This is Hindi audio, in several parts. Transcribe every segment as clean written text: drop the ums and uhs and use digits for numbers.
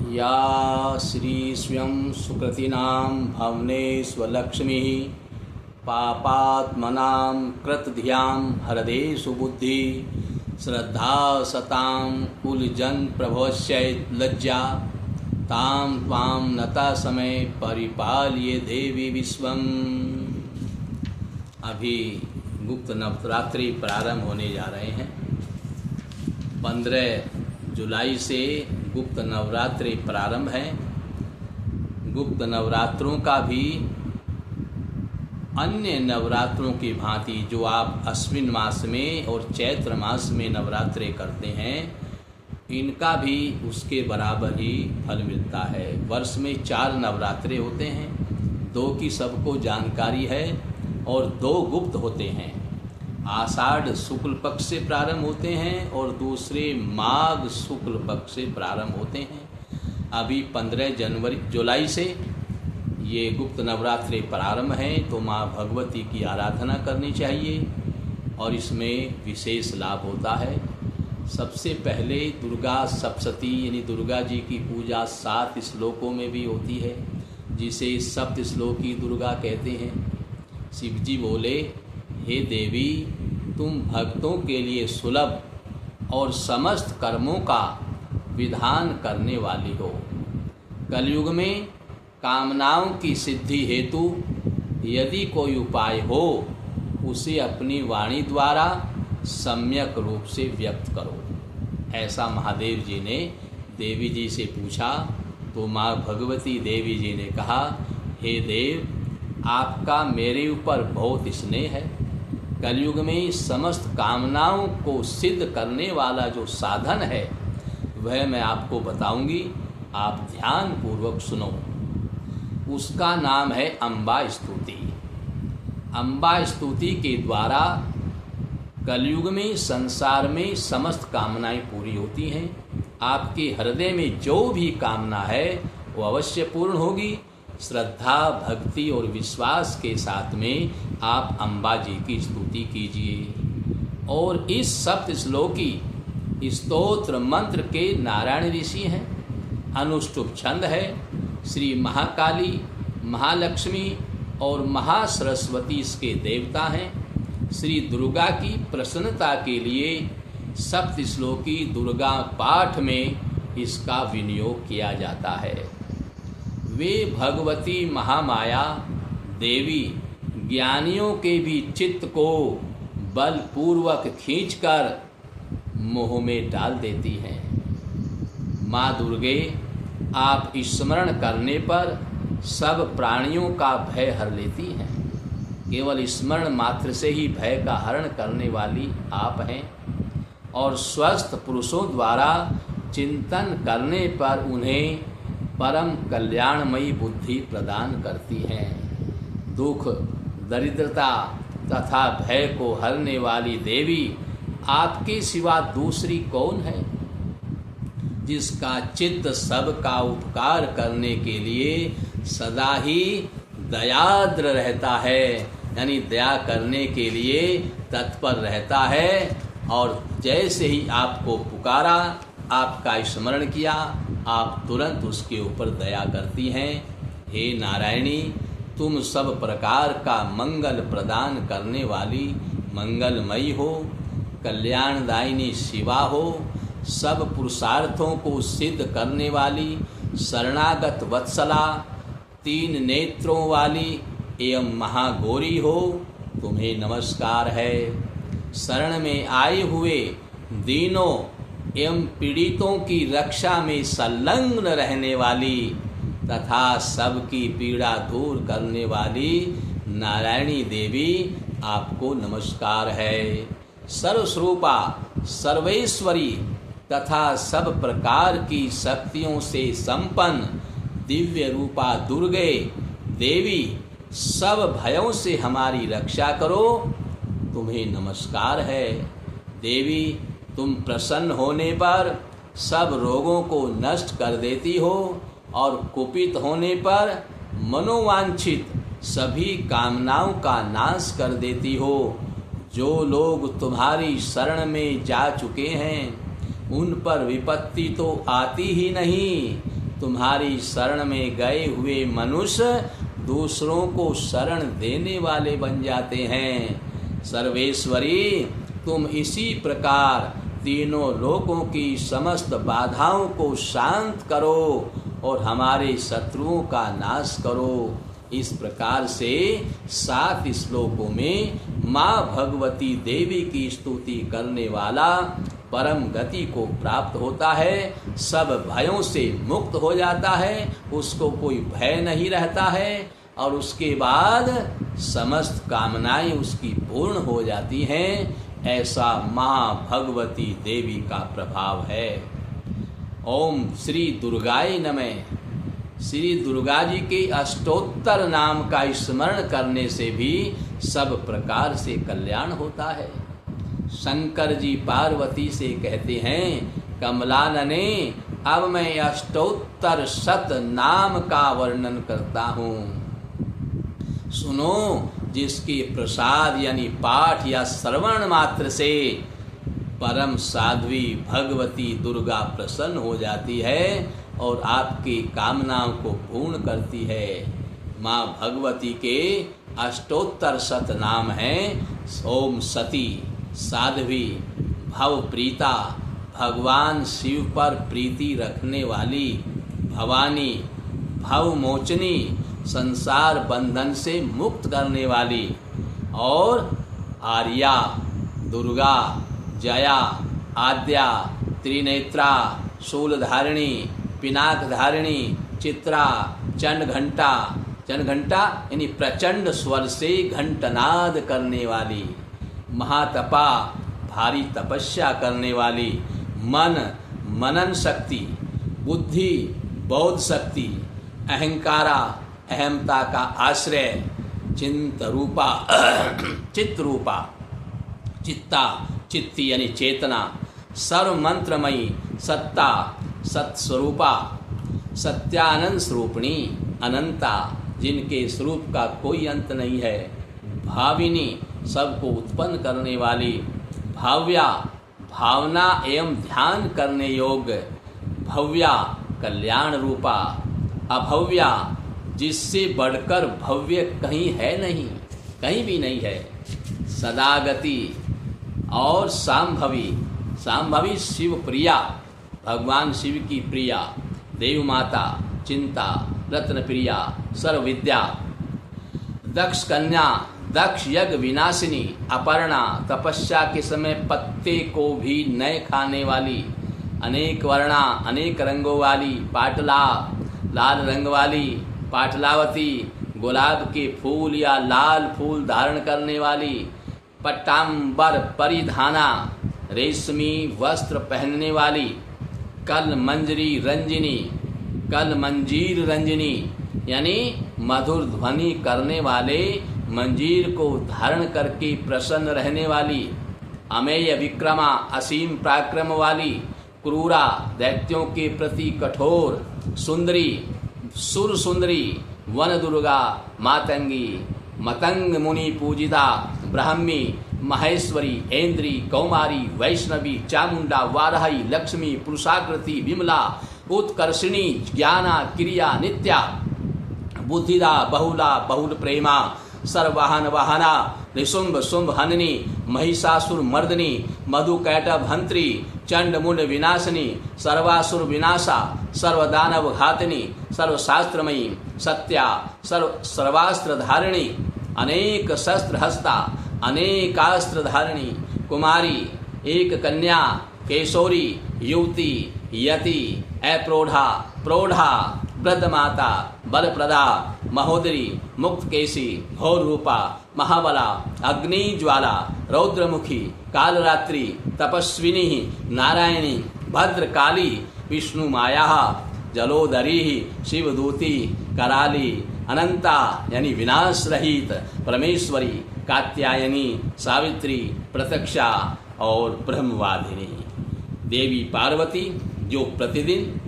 या श्री स्वयं सुकृतीनां भवने स्वलक्ष्मीः पापात्मनां कृतधियां हरदे सुबुद्धि श्रद्धा सतां कुलजन प्रभवस्य लज्जा तां त्वां नता समय परिपाल्ये देवी विश्वम। अभी गुप्त नवरात्रि प्रारंभ होने जा रहे हैं। 15 जुलाई से गुप्त नवरात्रि प्रारंभ है। गुप्त नवरात्रों का भी अन्य नवरात्रों की भांति जो आप अश्विन मास में और चैत्र मास में नवरात्रे करते हैं, इनका भी उसके बराबर ही फल मिलता है। वर्ष में 4 नवरात्रे होते हैं, 2 की सबको जानकारी है और 2 गुप्त होते हैं। आषाढ़ शुक्ल पक्ष से प्रारंभ होते हैं और दूसरे माघ शुक्ल पक्ष से प्रारंभ होते हैं। अभी 15 जुलाई से ये गुप्त नवरात्रि प्रारंभ हैं, तो माँ भगवती की आराधना करनी चाहिए और इसमें विशेष लाभ होता है। सबसे पहले दुर्गा सप्तशती यानी दुर्गा जी की पूजा 7 श्लोकों में भी होती है, जिसे सप्त श्लोकी दुर्गा कहते हैं। शिव जी बोले, हे देवी, तुम भक्तों के लिए सुलभ और समस्त कर्मों का विधान करने वाली हो। कलयुग में कामनाओं की सिद्धि हेतु यदि कोई उपाय हो, उसे अपनी वाणी द्वारा सम्यक रूप से व्यक्त करो। ऐसा महादेव जी ने देवी जी से पूछा, तो माँ भगवती देवी जी ने कहा, हे देव, आपका मेरे ऊपर बहुत स्नेह है। कलयुग में समस्त कामनाओं को सिद्ध करने वाला जो साधन है वह मैं आपको बताऊंगी, आप ध्यान पूर्वक सुनो। उसका नाम है अम्बा स्तुति। अम्बा स्तुति के द्वारा कलयुग में संसार में समस्त कामनाएं पूरी होती हैं। आपके हृदय में जो भी कामना है वो अवश्य पूर्ण होगी। श्रद्धा, भक्ति और विश्वास के साथ में आप अम्बा जी की स्तुति कीजिए। और इस सप्त श्लोकी स्तोत्र मंत्र के नारायण ऋषि हैं। अनुष्टुप छंद है। श्री महाकाली, महालक्ष्मी और महासरस्वती इसके देवता हैं। श्री दुर्गा की प्रसन्नता के लिए सप्त श्लोकी दुर्गा पाठ में इसका विनियोग किया जाता है। वे भगवती महामाया देवी ज्ञानियों के भी चित्त को बलपूर्वक खींचकर मोह में डाल देती हैं। माँ दुर्गे, आप स्मरण करने पर सब प्राणियों का भय हर लेती हैं। केवल स्मरण मात्र से ही भय का हरण करने वाली आप हैं और स्वस्थ पुरुषों द्वारा चिंतन करने पर उन्हें परम कल्याणमयी बुद्धि प्रदान करती हैं। दुख, दरिद्रता तथा भय को हरने वाली देवी आपके सिवा दूसरी कौन है, जिसका चित्त सबका उपकार करने के लिए सदा ही दयाद्र रहता है, यानी दया करने के लिए तत्पर रहता है। और जैसे ही आपको पुकारा, आपका स्मरण किया, आप तुरंत उसके ऊपर दया करती हैं। हे नारायणी, तुम सब प्रकार का मंगल प्रदान करने वाली मंगलमयी हो, कल्याणदायिनी शिवा हो, सब पुरुषार्थों को सिद्ध करने वाली शरणागत वत्सला, 3 नेत्रों वाली एवं महागौरी हो, तुम्हें नमस्कार है। शरण में आए हुए दीनों एवं पीड़ितों की रक्षा में संलग्न रहने वाली तथा सबकी पीड़ा दूर करने वाली नारायणी देवी, आपको नमस्कार है। सर्वस्वरूपा, सर्वेश्वरी तथा सब प्रकार की शक्तियों से संपन्न दिव्य रूपा दुर्गे देवी, सब भयों से हमारी रक्षा करो, तुम्हें नमस्कार है। देवी, तुम प्रसन्न होने पर सब रोगों को नष्ट कर देती हो और कुपित होने पर मनोवांछित सभी कामनाओं का नाश कर देती हो। जो लोग तुम्हारी शरण में जा चुके हैं, उन पर विपत्ति तो आती ही नहीं, तुम्हारी शरण में गए हुए मनुष्य दूसरों को शरण देने वाले बन जाते हैं। सर्वेश्वरी, तुम इसी प्रकार तीनों लोकों की समस्त बाधाओं को शांत करो और हमारे शत्रुओं का नाश करो। इस प्रकार से 7 श्लोकों में माँ भगवती देवी की स्तुति करने वाला परम गति को प्राप्त होता है, सब भयों से मुक्त हो जाता है, उसको कोई भय नहीं रहता है और उसके बाद समस्त कामनाएं उसकी पूर्ण हो जाती हैं। ऐसा माँ भगवती देवी का प्रभाव है। ओम श्री दुर्गाय नमः। श्री दुर्गा जी के अष्टोत्तर नाम का स्मरण करने से भी सब प्रकार से कल्याण होता है। शंकर जी पार्वती से कहते हैं, कमलानने अब मैं अष्टोत्तर शत नाम का वर्णन करता हूँ, सुनो। जिसके प्रसाद यानी पाठ या श्रवण मात्र से परम साध्वी भगवती दुर्गा प्रसन्न हो जाती है और आपकी कामनाओं को पूर्ण करती है। माँ भगवती के अष्टोत्तर शत नाम हैं ओम सती, साध्वी, भव प्रीता, भगवान शिव पर प्रीति रखने वाली, भवानी, भव मोचनी, संसार बंधन से मुक्त करने वाली, और आर्या, दुर्गा, जया, आद्या, त्रिनेत्रा, शूलधारिणी, पिनाक धारिणी, चित्रा, चंड घंटा, चंड घंटा यानी प्रचंड स्वर से घंटनाद करने वाली, महातपा, भारी तपस्या करने वाली, मन, मनन शक्ति, बुद्धि, बौद्ध शक्ति, अहंकारा, अहमता का आश्रय, चिंत रूपा, चित्त रूपा, चित्ता, चित्ती यानी चेतना, सर्व मंत्रमयी, सत्ता, सत्स्वरूपा, सत्यानंद स्वरूपिणी, अनंता, जिनके स्वरूप का कोई अंत नहीं है, भाविनी, सबको उत्पन्न करने वाली, भाव्या, भावना एवं ध्यान करने योग्य, भव्या, कल्याण रूपा, अभव्या, जिससे बढ़कर भव्य कहीं है नहीं, कहीं भी नहीं है, सदागति, और सांभवी, सांभवी शिव प्रिया, भगवान शिव की प्रिया, देव माता, चिंता, रत्न प्रिया, सर्व विद्या, दक्ष कन्या, दक्ष यज्ञ विनाशिनी, अपर्णा, तपस्या के समय पत्ते को भी न खाने वाली, अनेक वर्णा, अनेक रंगों वाली, पाटला, लाल रंग वाली, पाटलावती, गुलाब के फूल या लाल फूल धारण करने वाली, पट्टांबर परिधाना, रेशमी वस्त्र पहनने वाली, कल मंजरी रंजिनी, कल मंजीर रंजिनी यानी मधुर ध्वनि करने वाले मंजीर को धारण करके प्रसन्न रहने वाली, अमेय विक्रमा, असीम पराक्रम वाली, क्रूरा, दैत्यों के प्रति कठोर, सुंदरी, सुर सुंदरी, वन दुर्गा, मातंगी, मतंग मुनि पूजिता, ब्राह्मी, महेश्वरी, ऐन्द्री, कौमारी, वैष्णवी, चामुंडा, वाराही, लक्ष्मी, पुरुषाकृति, विमला, उत्कर्षिणी, ज्ञाना, क्रिया, नित्या, बुद्धिदा, बहुला, बहुल प्रेमा, सर्ववाहन वाहना, ऋषुंभ शुंभ हननी, महिषासुर मर्दनी, मधुकैटभ हंत्री, चंड मुंड विनाशिनी, सर्वासुर विनाशा, सर्वदानव घातिनी, सर्वशास्त्रमयी, सत्या, सर्वास्त्र धारिणी, अनेक शस्त्र हस्ता, अनेकास्त्र धारिणी, कुमारी, एक कन्या, केशोरी, युवती, यति, अप्रौढ़ा, प्रौढ़ा, वृद्ध माता, बलप्रदा, महोदरी, मुक्त केशी, घोर रूपा, महाबला, अग्नि ज्वाला, रौद्रमुखी, कालरात्रि, तपस्विनी, नारायणी, भद्रकाली, विष्णु माया, जलोदरी, शिवदूती, कराली, अनंता यानी विनाश रहित, परमेश्वरी, कात्यायनी, सावित्री, प्रत्यक्षा और ब्रह्मवादिनी। देवी पार्वती जो प्रतिदिन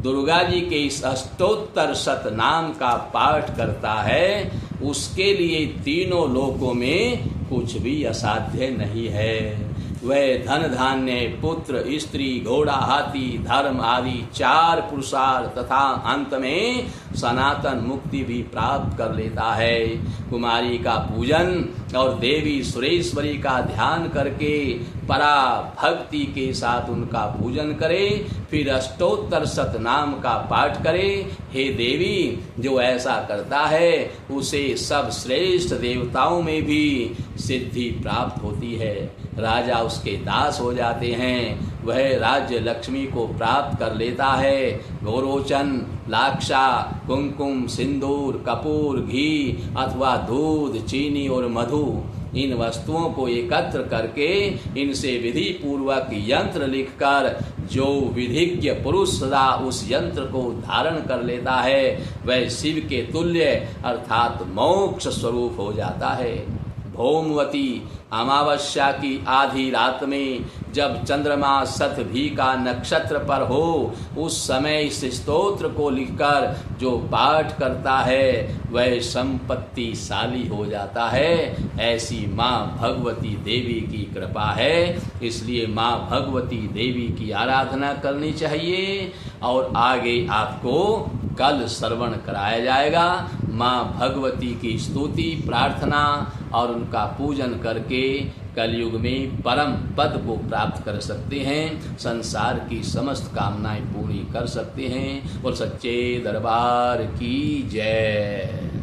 दुर्गा जी के इस अष्टोत्तर शत नाम का पाठ करता है, उसके लिए तीनों लोकों में कुछ भी असाध्य नहीं है। वह धन धान्य, पुत्र, स्त्री, घोड़ा, हाथी, धर्म आदि 4 पुरुषार्थ तथा अंत में सनातन मुक्ति भी प्राप्त कर लेता है। कुमारी का पूजन और देवी सुरेश्वरी का ध्यान करके परा भक्ति के साथ उनका पूजन करे, फिर अष्टोत्तर शतनाम का पाठ करे। हे देवी, जो ऐसा करता है उसे सब श्रेष्ठ देवताओं में भी सिद्धि प्राप्त होती है। राजा उसके दास हो जाते हैं, वह राज्य लक्ष्मी को प्राप्त कर लेता है। गोरोचन, लाक्षा, कुमकुम, सिंदूर, कपूर, घी अथवा दूध, चीनी और मधु, इन वस्तुओं को एकत्र करके इनसे विधि पूर्वक यंत्र लिखकर जो विधिज्ञ पुरुष सदा उस यंत्र को धारण कर लेता है वह शिव के तुल्य अर्थात मोक्ष स्वरूप हो जाता है। भौमवती अमावस्या की आधी रात में जब चंद्रमा शतभी का नक्षत्र पर हो, उस समय इस स्तोत्र को लिखकर जो पाठ करता है वह संपत्तिशाली हो जाता है। ऐसी माँ भगवती देवी की कृपा है, इसलिए माँ भगवती देवी की आराधना करनी चाहिए। और आगे आपको कल श्रवण कराया जाएगा। माँ भगवती की स्तुति, प्रार्थना और उनका पूजन करके कलयुग में परम पद को प्राप्त कर सकते हैं, संसार की समस्त कामनाएं पूरी कर सकते हैं। और सच्चे दरबार की जय।